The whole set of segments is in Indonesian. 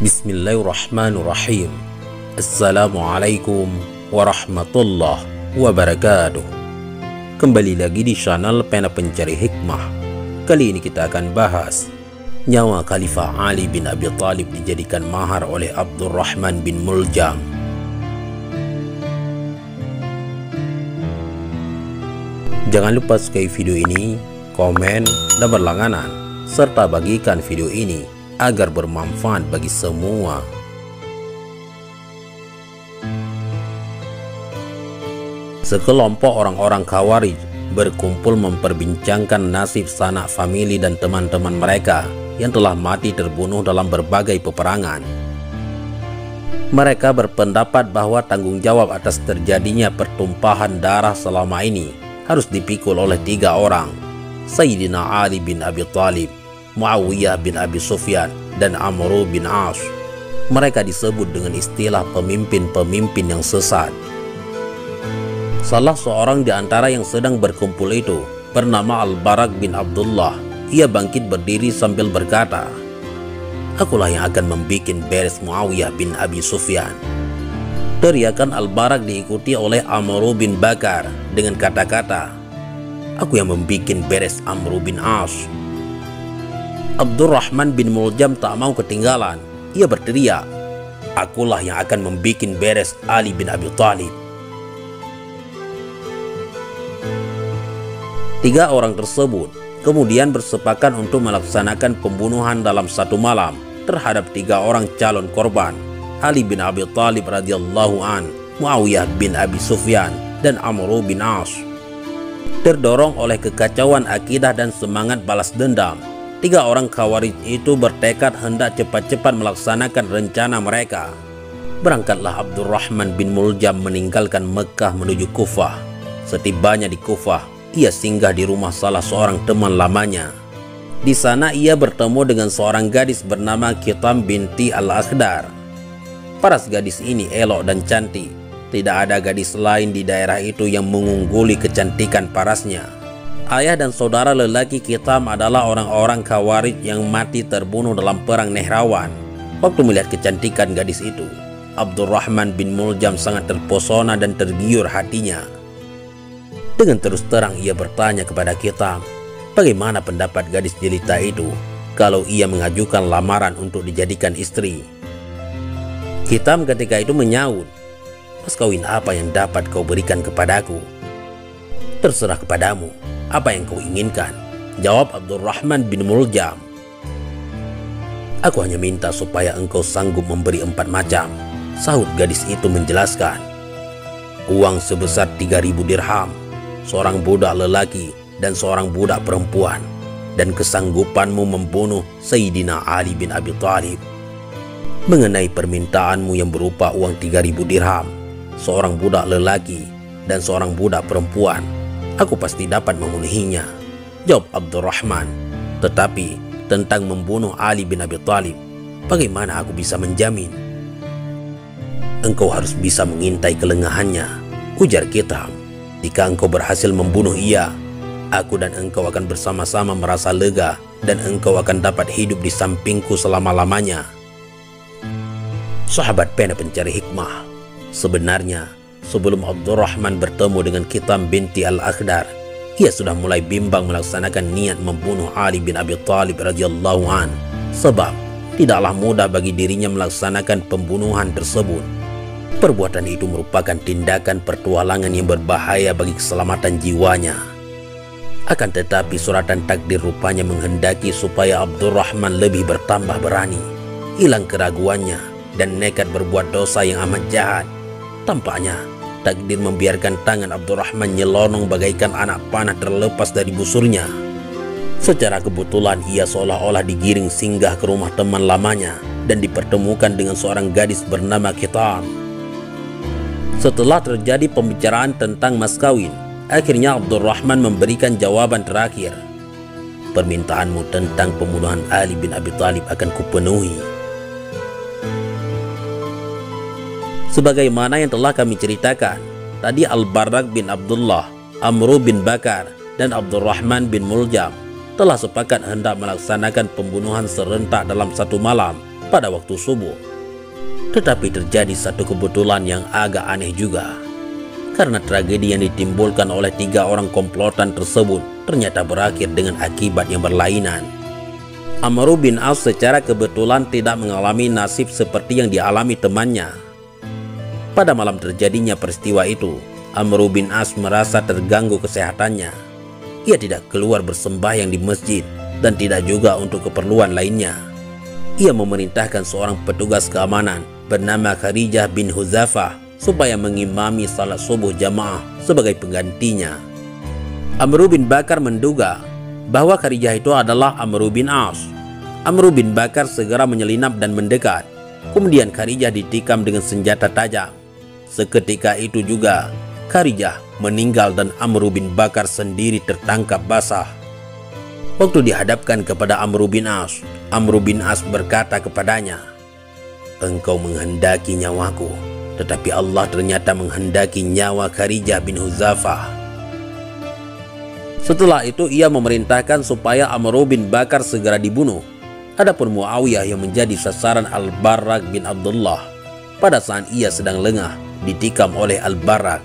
Bismillahirrahmanirrahim. Assalamualaikum warahmatullahi wabarakatuh. Kembali lagi di channel Pena Pencari Hikmah. Kali ini kita akan bahas nyawa Khalifah Ali bin Abi Thalib dijadikan mahar oleh Abdurrahman bin Muljam. Jangan lupa sukai video ini, komen, dan berlangganan, serta bagikan video ini agar bermanfaat bagi semua. Sekelompok orang-orang Khawarij berkumpul memperbincangkan nasib sanak famili dan teman-teman mereka yang telah mati terbunuh dalam berbagai peperangan. Mereka berpendapat bahwa tanggung jawab atas terjadinya pertumpahan darah selama ini harus dipikul oleh 3 orang: Sayyidina Ali bin Abi Thalib, Muawiyah bin Abi Sufyan, dan Amr bin As. Mereka disebut dengan istilah pemimpin-pemimpin yang sesat. Salah seorang di antara yang sedang berkumpul itu bernama Al-Barak bin Abdullah. Ia bangkit berdiri sambil berkata, "Akulah yang akan membikin beres Muawiyah bin Abi Sufyan." Teriakan Al-Barak diikuti oleh Amr bin Bakar dengan kata-kata, "Aku yang membikin beres Amr bin As." Abdurrahman bin Muljam tak mau ketinggalan. Ia berteriak, "Akulah yang akan membikin beres Ali bin Abi Thalib." 3 orang tersebut kemudian bersepakat untuk melaksanakan pembunuhan dalam satu malam terhadap 3 orang calon korban: Ali bin Abi Thalib radhiyallahu an, Muawiyah bin Abi Sufyan, dan Amr bin As. Terdorong oleh kekacauan akidah dan semangat balas dendam, 3 orang Khawarij itu bertekad hendak cepat-cepat melaksanakan rencana mereka. Berangkatlah Abdurrahman bin Muljam meninggalkan Mekah menuju Kufah. Setibanya di Kufah, ia singgah di rumah salah seorang teman lamanya. Di sana ia bertemu dengan seorang gadis bernama Kitam binti Al-Akhdar. Paras gadis ini elok dan cantik. Tidak ada gadis lain di daerah itu yang mengungguli kecantikan parasnya. Ayah dan saudara lelaki Kitam adalah orang-orang Khawarij yang mati terbunuh dalam perang Nehrawan. Waktu melihat kecantikan gadis itu, Abdurrahman bin Muljam sangat terpesona dan tergiur hatinya. Dengan terus terang ia bertanya kepada Kitam, bagaimana pendapat gadis jelita itu kalau ia mengajukan lamaran untuk dijadikan istri. Kitam ketika itu menyaut, "Mas kawin apa yang dapat kau berikan kepadaku?" "Terserah kepadamu, apa yang kau inginkan," jawab Abdurrahman bin Muljam. "Aku hanya minta supaya engkau sanggup memberi 4 macam," sahut gadis itu menjelaskan. "Uang sebesar 3.000 dirham, seorang budak lelaki dan seorang budak perempuan, dan kesanggupanmu membunuh Sayyidina Ali bin Abi Thalib. Mengenai permintaanmu yang berupa uang 3.000 dirham, seorang budak lelaki, dan seorang budak perempuan, aku pasti dapat memenuhinya," jawab Abdurrahman. "Tetapi tentang membunuh Ali bin Abi Thalib, bagaimana aku bisa menjamin?" "Engkau harus bisa mengintai kelengahannya," ujar Kitam. "Jika engkau berhasil membunuh ia, aku dan engkau akan bersama-sama merasa lega dan engkau akan dapat hidup di sampingku selama-lamanya." Sahabat Pena Pencari Hikmah, sebenarnya sebelum Abdurrahman bertemu dengan Kitam binti Al-Akhdar, ia sudah mulai bimbang melaksanakan niat membunuh Ali bin Abi Thalib radhiyallahu an, sebab tidaklah mudah bagi dirinya melaksanakan pembunuhan tersebut. Perbuatan itu merupakan tindakan pertualangan yang berbahaya bagi keselamatan jiwanya. Akan tetapi suratan takdir rupanya menghendaki supaya Abdurrahman lebih bertambah berani, hilang keraguannya, dan nekat berbuat dosa yang amat jahat. Tampaknya takdir membiarkan tangan Abdurrahman nyelonong bagaikan anak panah terlepas dari busurnya. Secara kebetulan ia seolah-olah digiring singgah ke rumah teman lamanya dan dipertemukan dengan seorang gadis bernama Kitam. Setelah terjadi pembicaraan tentang mas kawin, akhirnya Abdurrahman memberikan jawaban terakhir. "Permintaanmu tentang pembunuhan Ali bin Abi Thalib akan kupenuhi." Sebagaimana yang telah kami ceritakan, tadi Al-Barak bin Abdullah, Amr bin Bakar, dan Abdurrahman bin Muljam telah sepakat hendak melaksanakan pembunuhan serentak dalam satu malam pada waktu subuh. Tetapi terjadi satu kebetulan yang agak aneh juga, karena tragedi yang ditimbulkan oleh 3 orang komplotan tersebut ternyata berakhir dengan akibat yang berlainan. Amr bin As secara kebetulan tidak mengalami nasib seperti yang dialami temannya. Pada malam terjadinya peristiwa itu, Amr bin As merasa terganggu kesehatannya. Ia tidak keluar bersembahyang di masjid dan tidak juga untuk keperluan lainnya. Ia memerintahkan seorang petugas keamanan bernama Kharijah bin Hudzafah supaya mengimami salat subuh jamaah sebagai penggantinya. Amr bin Bakar menduga bahwa Kharijah itu adalah Amr bin As. Amr bin Bakar segera menyelinap dan mendekat. Kemudian Kharijah ditikam dengan senjata tajam. Seketika itu juga Kharijah meninggal dan Amr bin Bakar sendiri tertangkap basah. Waktu dihadapkan kepada Amr bin As berkata kepadanya, "Engkau menghendaki nyawaku, tetapi Allah ternyata menghendaki nyawa Kharijah bin Hudzafah." Setelah itu ia memerintahkan supaya Amr bin Bakar segera dibunuh. Adapun Muawiyah yang menjadi sasaran Al-Barrak bin Abdullah pada saat ia sedang lengah ditikam oleh Al-Barrak.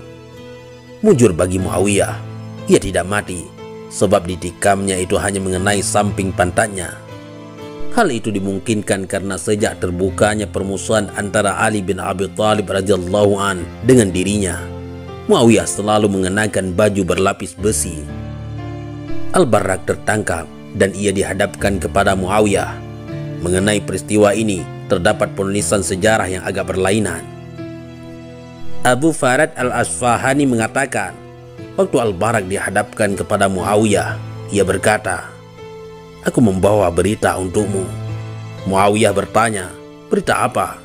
Mujur bagi Muawiyah, ia tidak mati sebab ditikamnya itu hanya mengenai samping pantatnya. Hal itu dimungkinkan karena sejak terbukanya permusuhan antara Ali bin Abi Thalib radhiyallahu an dengan dirinya, Muawiyah selalu mengenakan baju berlapis besi. Al-Barrak tertangkap dan ia dihadapkan kepada Muawiyah. Mengenai peristiwa ini terdapat penulisan sejarah yang agak berlainan. Abu Farad al-Asfahani mengatakan, waktu Al-Barrak dihadapkan kepada Muawiyah, ia berkata, "Aku membawa berita untukmu." Muawiyah bertanya, "Berita apa?"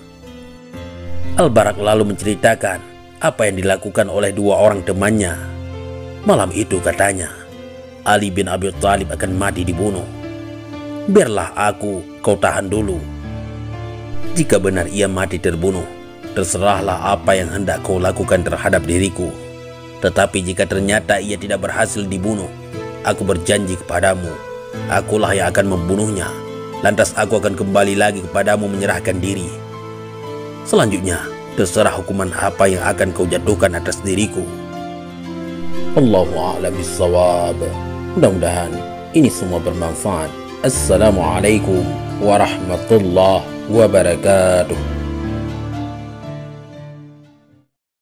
Al-Barrak lalu menceritakan apa yang dilakukan oleh 2 orang temannya. Malam itu katanya, Ali bin Abi Thalib akan mati dibunuh. Biarlah kau tahan dulu. Jika benar ia mati terbunuh, terserahlah apa yang hendak kau lakukan terhadap diriku. Tetapi jika ternyata ia tidak berhasil dibunuh, aku berjanji kepadamu, akulah yang akan membunuhnya. Lantas aku akan kembali lagi kepadamu menyerahkan diri. Selanjutnya, terserah hukuman apa yang akan kau jatuhkan atas diriku. Allahu a'lam bishawab. Mudah-mudahan ini semua bermanfaat. Assalamualaikum warahmatullahi wabarakatuh.